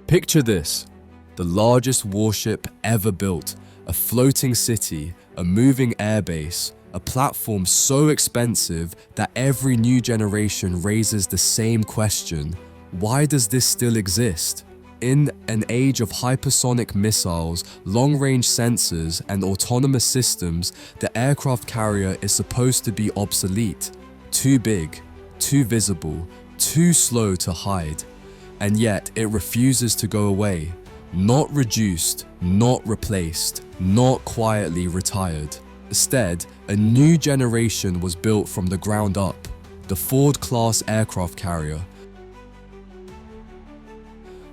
Picture this: the largest warship ever built, a floating city, a moving airbase, a platform so expensive that every new generation raises the same question: why does this still exist? In an age of hypersonic missiles, long-range sensors, and autonomous systems, the aircraft carrier is supposed to be obsolete, too big, too visible, too slow to hide. And yet it refuses to go away. Not reduced, not replaced, not quietly retired. Instead, a new generation was built from the ground up, the Ford-class aircraft carrier.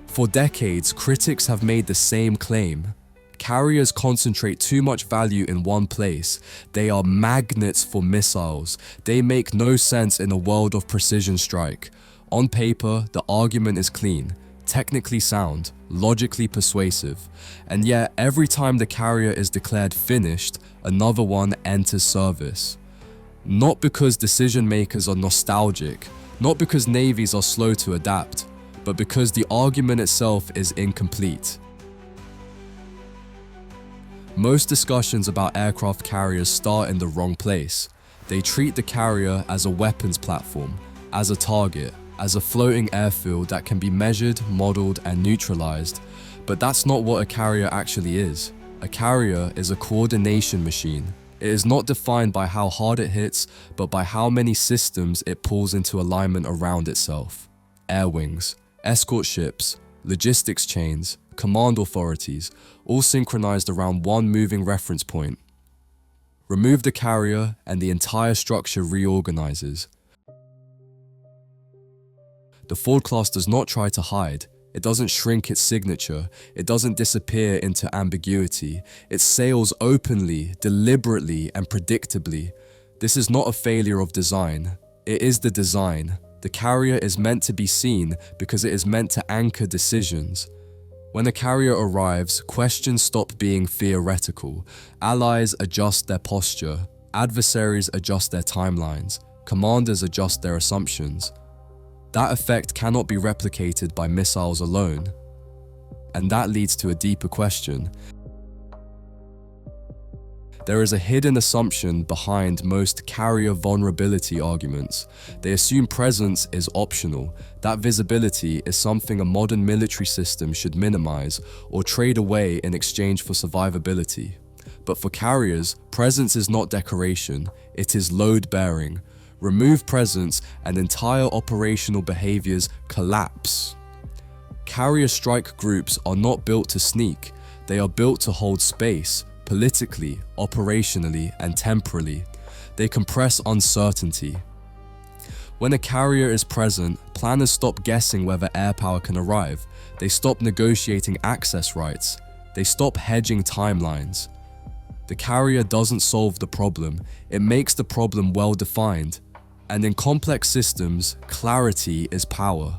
For decades, critics have made the same claim. Carriers concentrate too much value in one place. They are magnets for missiles. They make no sense in a world of precision strike. On paper, the argument is clean, technically sound, logically persuasive, and yet every time the carrier is declared finished, another one enters service. Not because decision makers are nostalgic, not because navies are slow to adapt, but because the argument itself is incomplete. Most discussions about aircraft carriers start in the wrong place. They treat the carrier as a weapons platform, as a target, as a floating airfield that can be measured, modeled, and neutralized. But that's not what a carrier actually is. A carrier is a coordination machine. It is not defined by how hard it hits, but by how many systems it pulls into alignment around itself. Air wings, escort ships, logistics chains, command authorities, all synchronized around one moving reference point. Remove the carrier and the entire structure reorganizes. The Ford class does not try to hide. It doesn't shrink its signature. It doesn't disappear into ambiguity. It sails openly, deliberately, and predictably. This is not a failure of design. It is the design. The carrier is meant to be seen because it is meant to anchor decisions. When a carrier arrives, questions stop being theoretical. Allies adjust their posture. Adversaries adjust their timelines. Commanders adjust their assumptions. That effect cannot be replicated by missiles alone. And that leads to a deeper question. There is a hidden assumption behind most carrier vulnerability arguments. They assume presence is optional, that visibility is something a modern military system should minimize or trade away in exchange for survivability. But for carriers, presence is not decoration, it is load-bearing. Remove presence and entire operational behaviors collapse. Carrier strike groups are not built to sneak, they are built to hold space, politically, operationally, and temporally. They compress uncertainty. When a carrier is present, planners stop guessing whether air power can arrive. They stop negotiating access rights. They stop hedging timelines. The carrier doesn't solve the problem, it makes the problem well defined. And in complex systems, clarity is power.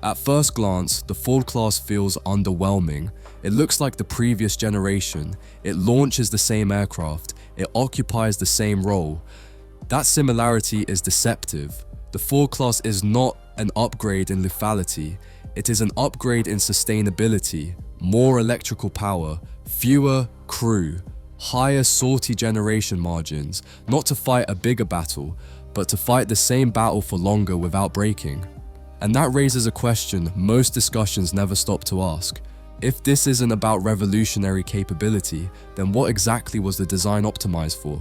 At first glance, the Ford class feels underwhelming. It looks like the previous generation. It launches the same aircraft. It occupies the same role. That similarity is deceptive. The Ford class is not an upgrade in lethality. It is an upgrade in sustainability, more electrical power, fewer crew, higher sortie generation margins, not to fight a bigger battle, but to fight the same battle for longer without breaking. And that raises a question most discussions never stop to ask. If this isn't about revolutionary capability, then what exactly was the design optimized for?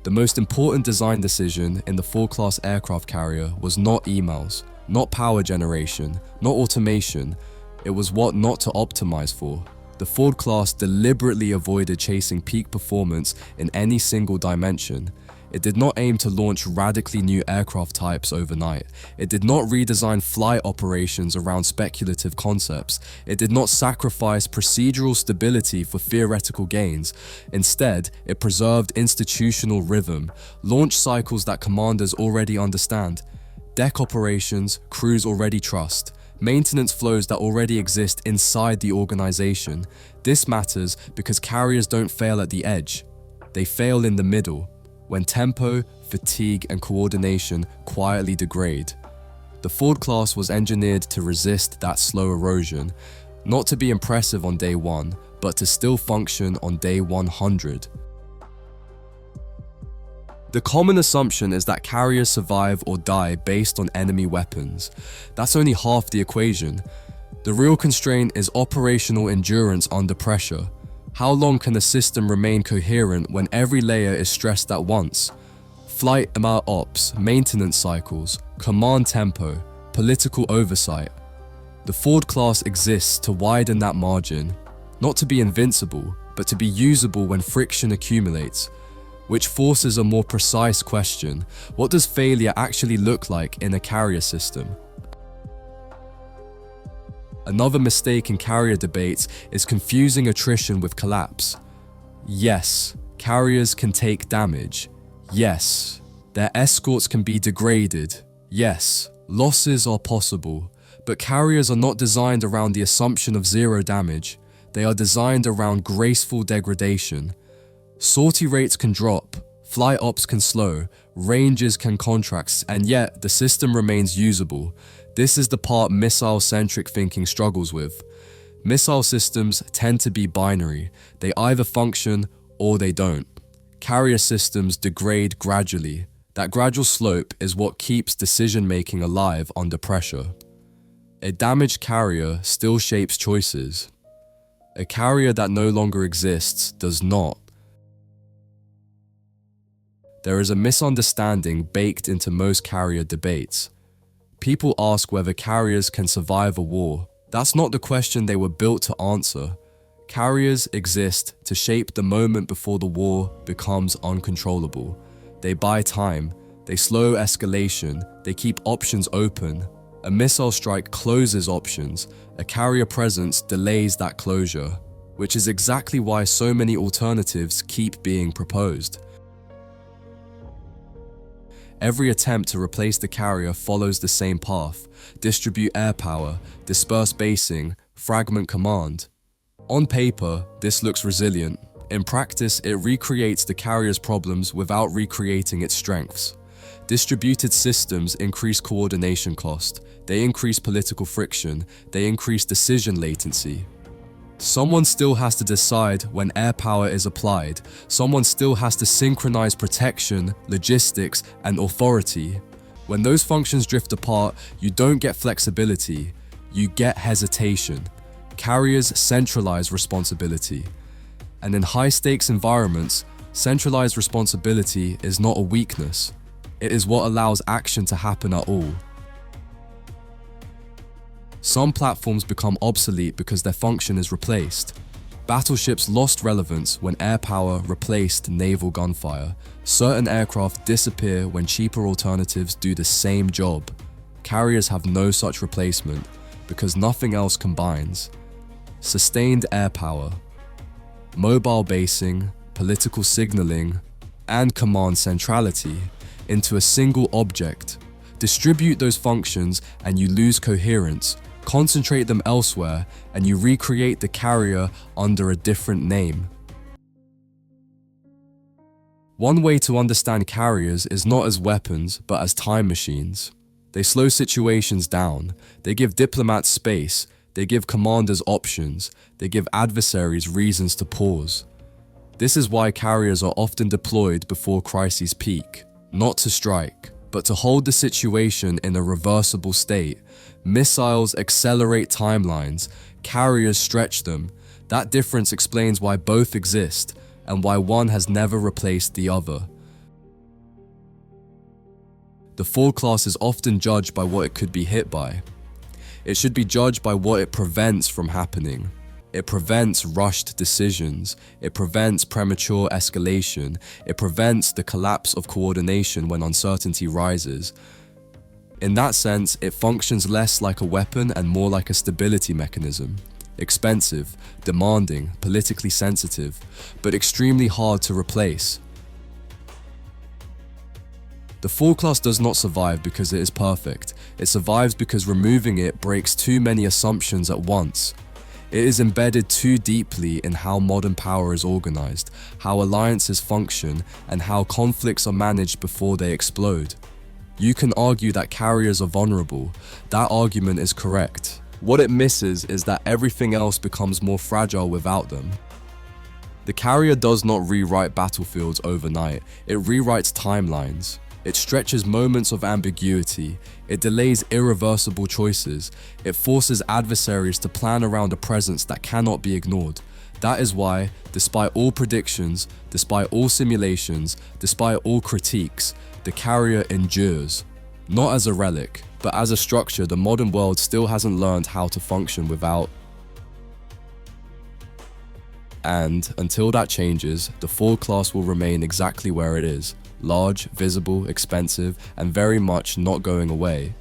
The most important design decision in the Ford class aircraft carrier was not emails, not power generation, not automation. It was what not to optimize for. The Ford class deliberately avoided chasing peak performance in any single dimension. It did not aim to launch radically new aircraft types overnight. It did not redesign flight operations around speculative concepts. It did not sacrifice procedural stability for theoretical gains. Instead, it preserved institutional rhythm, launch cycles that commanders already understand, deck operations crews already trust, maintenance flows that already exist inside the organization. This matters because carriers don't fail at the edge. They fail in the middle, when tempo, fatigue, and coordination quietly degrade. The Ford class was engineered to resist that slow erosion, not to be impressive on day 1, but to still function on day 100. The common assumption is that carriers survive or die based on enemy weapons. That's only half the equation. The real constraint is operational endurance under pressure. How long can a system remain coherent when every layer is stressed at once? Flight ops, maintenance cycles, command tempo, political oversight. The Ford class exists to widen that margin, not to be invincible, but to be usable when friction accumulates. Which forces a more precise question: what does failure actually look like in a carrier system? Another mistake in carrier debates is confusing attrition with collapse. Yes, carriers can take damage. Yes, their escorts can be degraded. Yes, losses are possible. But carriers are not designed around the assumption of zero damage. They are designed around graceful degradation. Sortie rates can drop, flight ops can slow, ranges can contract, and yet the system remains usable. This is the part missile-centric thinking struggles with. Missile systems tend to be binary. They either function or they don't. Carrier systems degrade gradually. That gradual slope is what keeps decision-making alive under pressure. A damaged carrier still shapes choices. A carrier that no longer exists does not. There is a misunderstanding baked into most carrier debates. People ask whether carriers can survive a war. That's not the question they were built to answer. Carriers exist to shape the moment before the war becomes uncontrollable. They buy time, they slow escalation, they keep options open. A missile strike closes options, a carrier presence delays that closure, which is exactly why so many alternatives keep being proposed. Every attempt to replace the carrier follows the same path: distribute air power, disperse basing, fragment command. On paper, this looks resilient. In practice, it recreates the carrier's problems without recreating its strengths. Distributed systems increase coordination cost, they increase political friction, they increase decision latency. Someone still has to decide when air power is applied. Someone still has to synchronize protection, logistics, and authority. When those functions drift apart, you don't get flexibility, you get hesitation. Carriers centralize responsibility. And in high-stakes environments, centralized responsibility is not a weakness. It is what allows action to happen at all. Some platforms become obsolete because their function is replaced. Battleships lost relevance when air power replaced naval gunfire. Certain aircraft disappear when cheaper alternatives do the same job. Carriers have no such replacement because nothing else combines. Sustained air power, mobile basing, political signaling, and command centrality into a single object. Distribute those functions and you lose coherence. Concentrate them elsewhere and you recreate the carrier under a different name. One way to understand carriers is not as weapons, but as time machines. They slow situations down, they give diplomats space, they give commanders options, they give adversaries reasons to pause. This is why carriers are often deployed before crises peak, not to strike, but to hold the situation in a reversible state. Missiles accelerate timelines, carriers stretch them. That difference explains why both exist and why one has never replaced the other. The Ford class is often judged by what it could be hit by. It should be judged by what it prevents from happening. It prevents rushed decisions. It prevents premature escalation. It prevents the collapse of coordination when uncertainty rises. In that sense, it functions less like a weapon and more like a stability mechanism. Expensive, demanding, politically sensitive, but extremely hard to replace. The Ford class does not survive because it is perfect. It survives because removing it breaks too many assumptions at once. It is embedded too deeply in how modern power is organized, how alliances function, and how conflicts are managed before they explode. You can argue that carriers are vulnerable. That argument is correct. What it misses is that everything else becomes more fragile without them. The carrier does not rewrite battlefields overnight, it rewrites timelines. It stretches moments of ambiguity, it delays irreversible choices, it forces adversaries to plan around a presence that cannot be ignored. That is why, despite all predictions, despite all simulations, despite all critiques, the carrier endures. Not as a relic, but as a structure the modern world still hasn't learned how to function without. And until that changes, the Ford class will remain exactly where it is. Large, visible, expensive, and very much not going away.